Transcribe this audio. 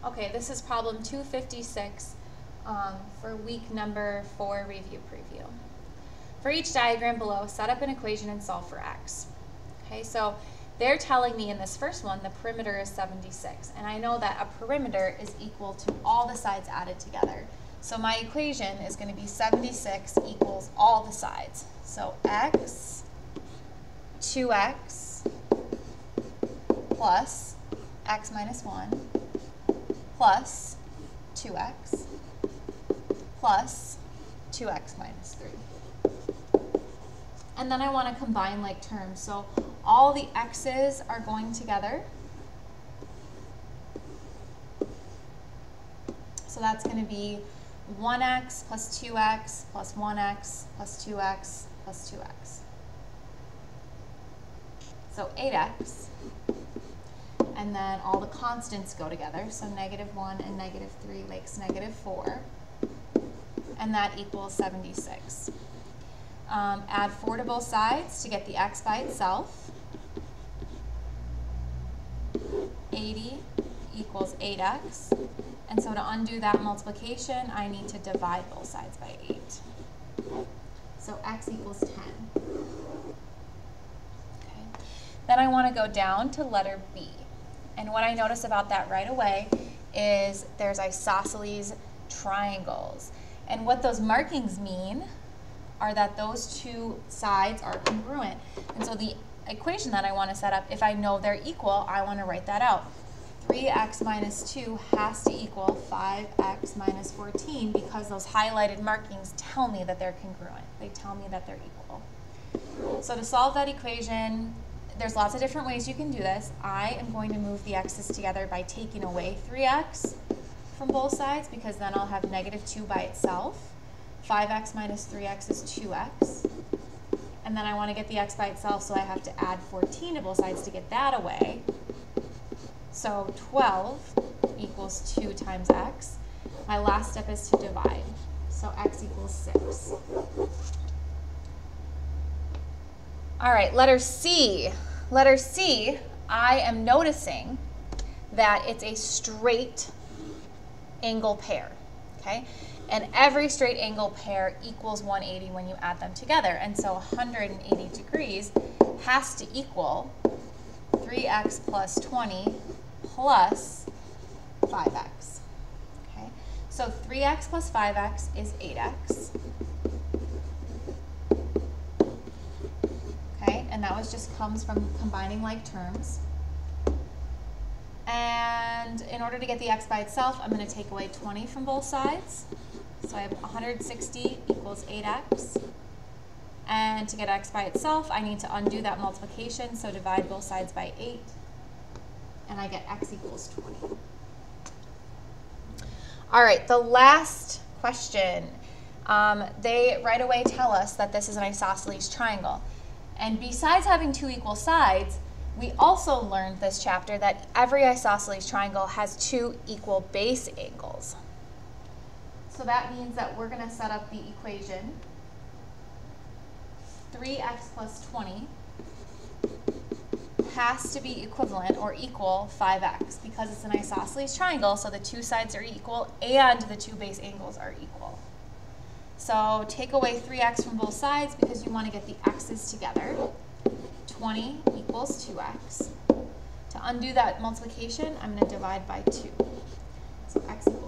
Okay, this is problem 256 for week number 4 review preview. For each diagram below, set up an equation and solve for x. Okay, so they're telling me in this first one the perimeter is 76, and I know that a perimeter is equal to all the sides added together. So my equation is going to be 76 equals all the sides. So x, 2x, plus x minus 1, plus 2x, plus 2x minus 3. And then I want to combine like terms. So all the x's are going together. So that's going to be 1x plus 2x plus 1x plus 2x plus 2x. So 8x. And then all the constants go together. So -1 and -3 makes -4. And that equals 76. Add 4 to both sides to get the x by itself. 80 equals 8x. And so to undo that multiplication, I need to divide both sides by 8. So x equals 10. Okay. Then I want to go down to letter B. And what I notice about that right away is there's isosceles triangles. And what those markings mean are that those two sides are congruent. And so the equation that I want to set up, if I know they're equal, I want to write that out. 3x minus 2 has to equal 5x minus 14 because those highlighted markings tell me that they're congruent. They tell me that they're equal. So to solve that equation, there's lots of different ways you can do this. I am going to move the x's together by taking away 3x from both sides because then I'll have -2 by itself. 5x minus 3x is 2x. And then I want to get the x by itself, so I have to add 14 to both sides to get that away. So 12 equals 2 times x. My last step is to divide. So x equals 6. All right, letter C. Letter C, I am noticing that it's a straight angle pair, okay? And every straight angle pair equals 180 when you add them together. And so 180 degrees has to equal 3x plus 20 plus 5x, okay? So 3x plus 5x is 8x. And that was just comes from combining like terms. And in order to get the x by itself, I'm going to take away 20 from both sides. So I have 160 equals 8x. And to get x by itself, I need to undo that multiplication, so divide both sides by 8. And I get x equals 20. All right, the last question. They right away tell us that this is an isosceles triangle. And besides having 2 equal sides, we also learned this chapter that every isosceles triangle has 2 equal base angles. So that means that we're going to set up the equation 3x plus 20 has to be equivalent or equal 5x because it's an isosceles triangle, so the 2 sides are equal and the 2 base angles are equal. So take away 3x from both sides because you want to get the x's together. 20 equals 2x. To undo that multiplication, I'm going to divide by 2. So x equals